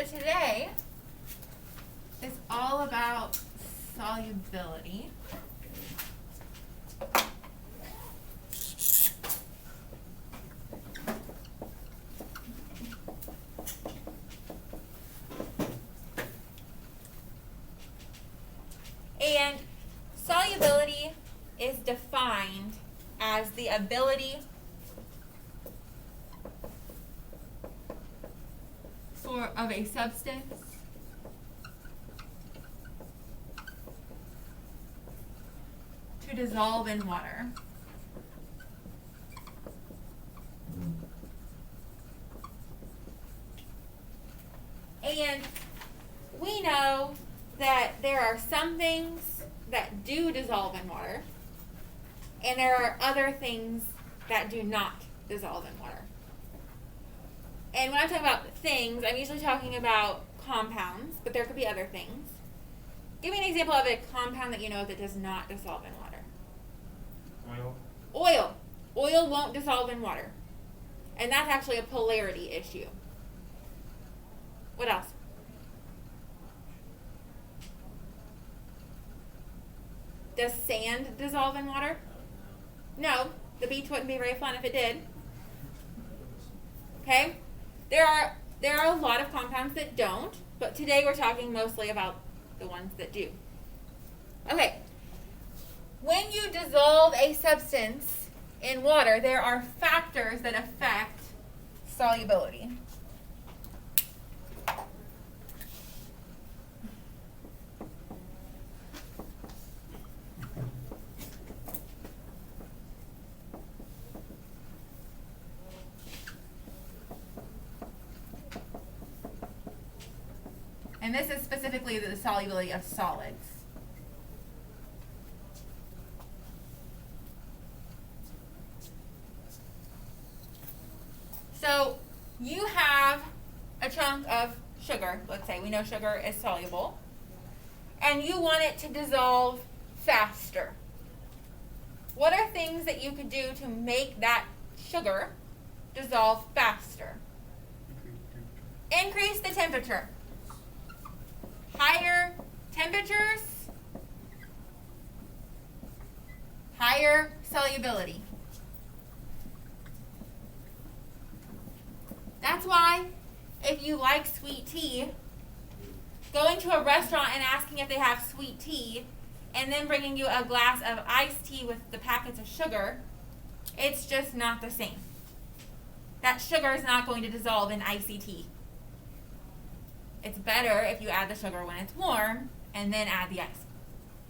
today is all about solubility. And solubility is defined as the ability of a substance to dissolve in water. And we know that there are some things that do dissolve in water, and there are other things that do not dissolve in water. And when I'm talking about things, I'm usually talking about compounds, but there could be other things. Give me an example of a compound that you know that does not dissolve in water. Oil. Oil won't dissolve in water. And that's actually a polarity issue. What else? Does sand dissolve in water? No. The beach wouldn't be very fun if it did. Okay? There are a lot of compounds that don't, but today we're talking mostly about the ones that do. Okay. When you dissolve a substance in water, there are factors that affect solubility. And this is specifically the solubility of solids. So you have a chunk of sugar, let's say. We know sugar is soluble. And you want it to dissolve faster. What are things that you could do to make that sugar dissolve faster? Increase the temperature. Higher temperatures, higher solubility. That's why if you like sweet tea, going to a restaurant and asking if they have sweet tea and then bringing you a glass of iced tea with the packets of sugar, it's just not the same. That sugar is not going to dissolve in icy tea. It's better if you add the sugar when it's warm and then add the ice,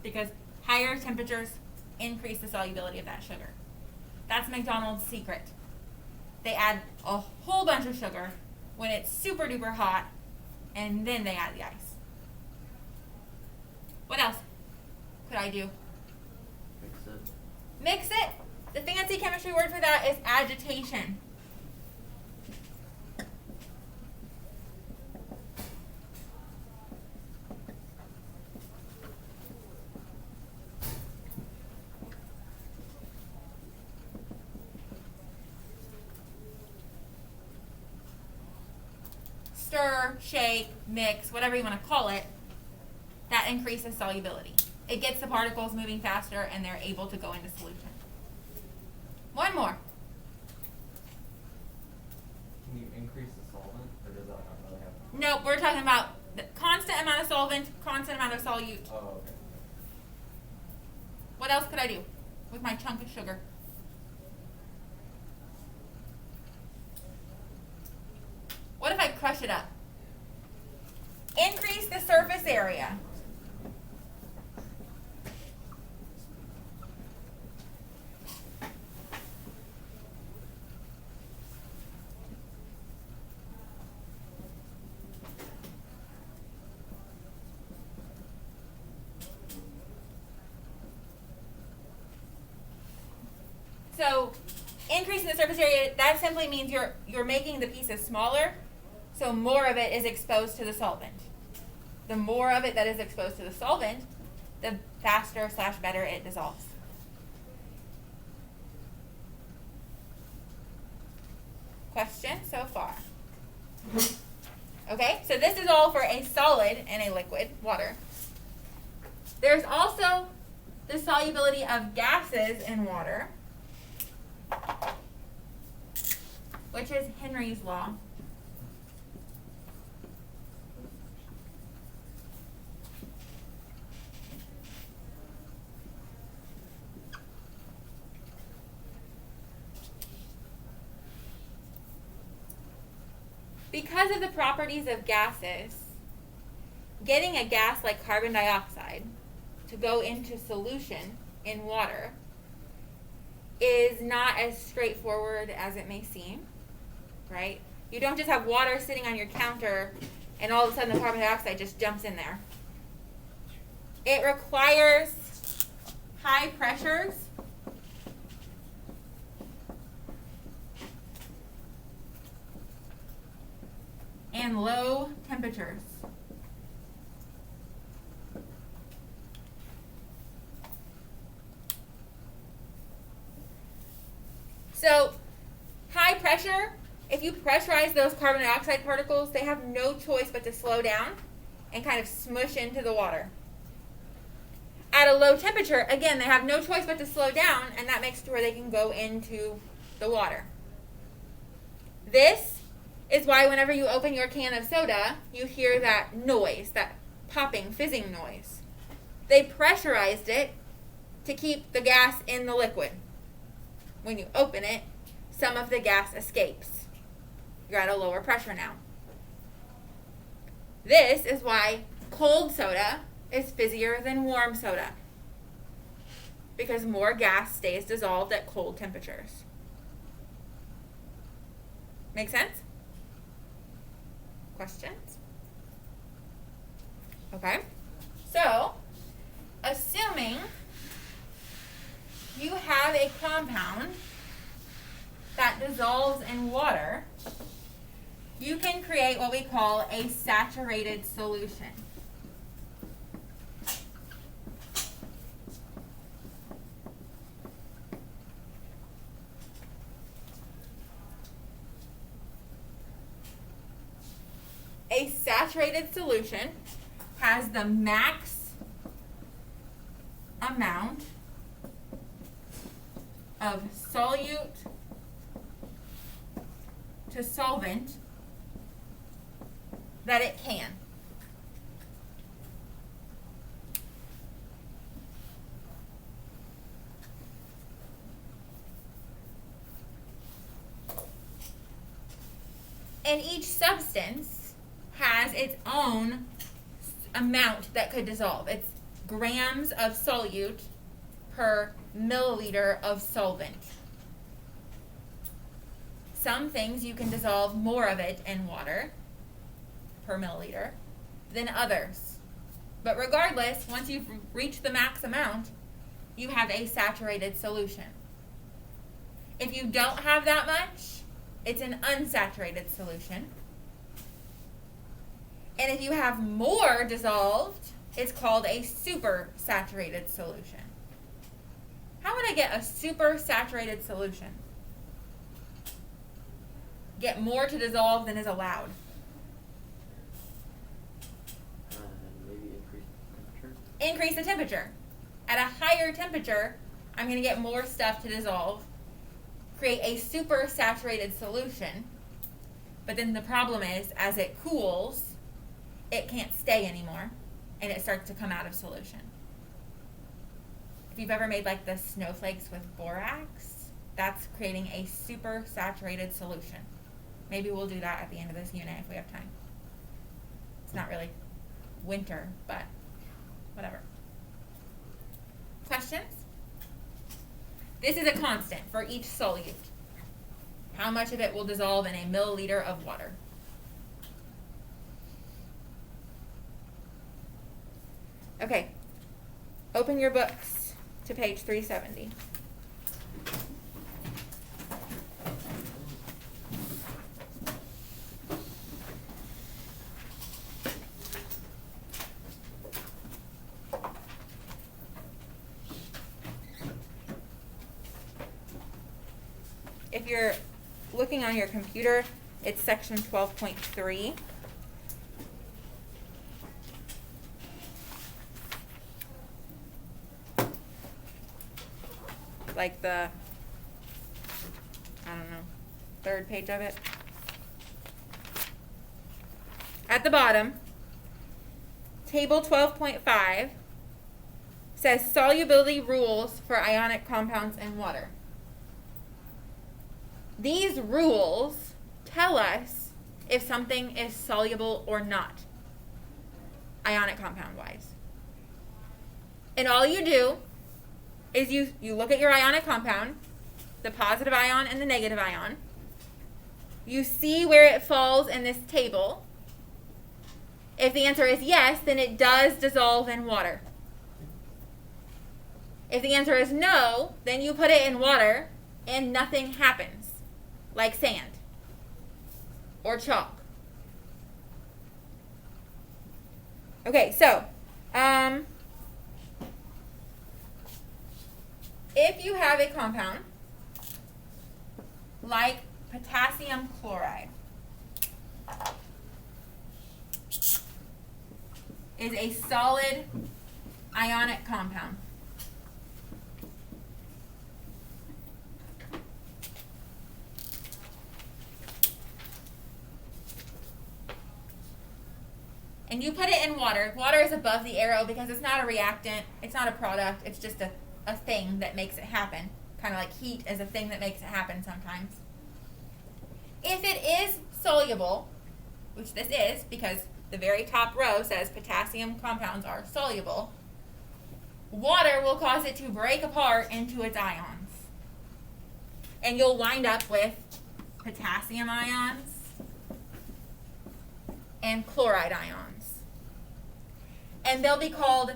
because higher temperatures increase the solubility of that sugar. That's McDonald's secret. They add a whole bunch of sugar when it's super duper hot, and then they add the ice. What else could I do? Mix it. Mix it. The fancy chemistry word for that is agitation. Stir, shake, mix, whatever you want to call it, that increases solubility. It gets the particles moving faster and they're able to go into solution. One more. Can you increase the solvent, or does that not really happen? Nope, we're talking about the constant amount of solvent, constant amount of solute. Oh, okay. What else could I do with my chunk of sugar? What if I crush it up? Increase the surface area. So, increasing the surface area, that simply means you're making the pieces smaller, so more of it is exposed to the solvent. The more of it that is exposed to the solvent, the faster / better it dissolves. Question so far? Okay, so this is all for a solid and a liquid, water. There's also the solubility of gases in water, which is Henry's law. Because of the properties of gases, getting a gas like carbon dioxide to go into solution in water is not as straightforward as it may seem, right? You don't just have water sitting on your counter and all of a sudden the carbon dioxide just jumps in there. It requires high pressures and low temperatures. So, high pressure, if you pressurize those carbon dioxide particles, they have no choice but to slow down and kind of smush into the water. At a low temperature, again, they have no choice but to slow down, and that makes it where they can go into the water. This is why whenever you open your can of soda, you hear that noise, that popping, fizzing noise. They pressurized it to keep the gas in the liquid. When you open it, some of the gas escapes. You're at a lower pressure now. This is why cold soda is fizzier than warm soda, because more gas stays dissolved at cold temperatures. Make sense? Questions? Okay. So, assuming you have a compound that dissolves in water, you can create what we call a saturated solution. A saturated solution has the max amount of solute to solvent that it can. And each substance has its own amount that could dissolve. It's grams of solute per milliliter of solvent. Some things you can dissolve more of it in water per milliliter than others. But regardless, once you've reached the max amount, you have a saturated solution. If you don't have that much, it's an unsaturated solution. And if you have more dissolved, it's called a supersaturated solution. How would I get a supersaturated solution? Get more to dissolve than is allowed. Maybe increase the temperature. Increase the temperature. At a higher temperature, I'm going to get more stuff to dissolve, create a supersaturated solution. But then the problem is, as it cools, it can't stay anymore, and it starts to come out of solution. If you've ever made like the snowflakes with borax, that's creating a supersaturated solution. Maybe we'll do that at the end of this unit if we have time. It's not really winter, but whatever. Questions? This is a constant for each solute. How much of it will dissolve in a milliliter of water? Okay, open your books to page 370. If you're looking on your computer, it's section 12.3. like the, I don't know, third page of it. At the bottom, table 12.5 says solubility rules for ionic compounds in water. These rules tell us if something is soluble or not, ionic compound wise. And all you do is you look at your ionic compound, the positive ion and the negative ion. You see where it falls in this table. If the answer is yes, then it does dissolve in water. If the answer is no, then you put it in water and nothing happens, like sand or chalk. Okay, so if you have a compound like potassium chloride, is a solid ionic compound. And you put it in water. Water is above the arrow because it's not a reactant, it's not a product, it's just a thing that makes it happen. Kind of like heat is a thing that makes it happen sometimes. If it is soluble, which this is because the very top row says potassium compounds are soluble, water will cause it to break apart into its ions. And you'll wind up with potassium ions and chloride ions. And they'll be called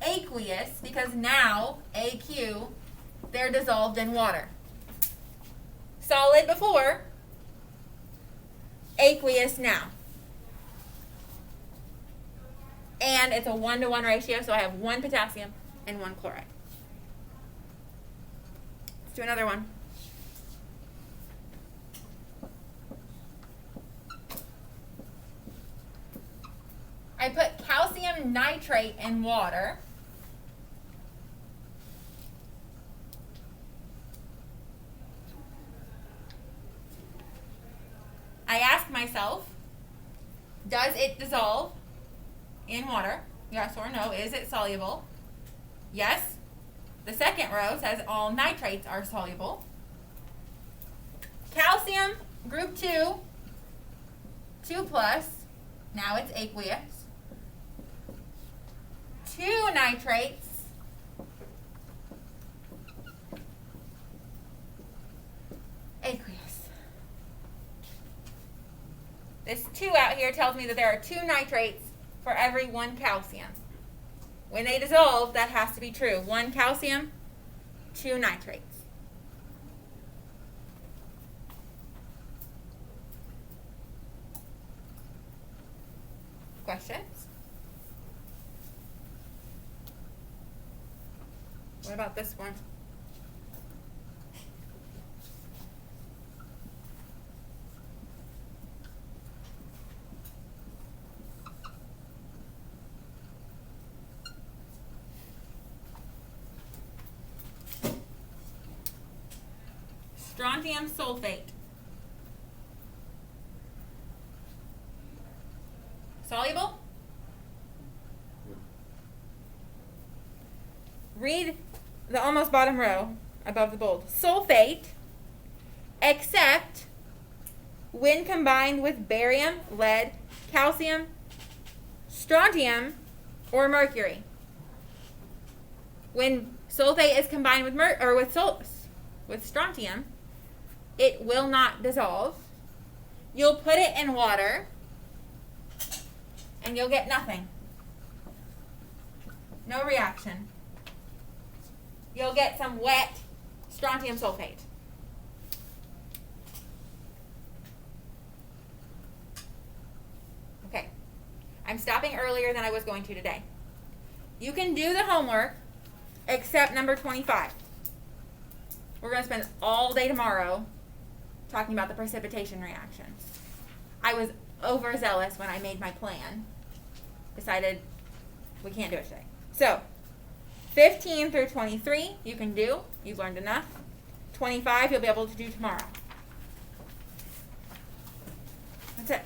aqueous because now, AQ, they're dissolved in water. Solid before, aqueous now. And it's a 1-to-1 ratio, so I have 1 potassium and 1 chloride. Let's do another one. I put calcium nitrate in water. I ask myself, does it dissolve in water? Yes or no. Is it soluble? Yes. The second row says all nitrates are soluble. Calcium, group 2, 2 plus, now it's aqueous. 2 nitrates, aqueous. This 2 out here tells me that there are 2 nitrates for every 1 calcium. When they dissolve, that has to be true. 1 calcium, 2 nitrates. Questions? What about this one? Strontium sulfate. Soluble? Read the almost bottom row above the bold. Sulfate, except when combined with barium, lead, calcium, strontium, or mercury. When sulfate is combined with strontium, it will not dissolve. You'll put it in water and you'll get nothing. No reaction. You'll get some wet strontium sulfate. Okay. I'm stopping earlier than I was going to today. You can do the homework except number 25. We're going to spend all day tomorrow talking about the precipitation reactions. I was overzealous when I made my plan. Decided we can't do it today. So, 15 through 23, you can do. You've learned enough. 25, you'll be able to do tomorrow. That's it.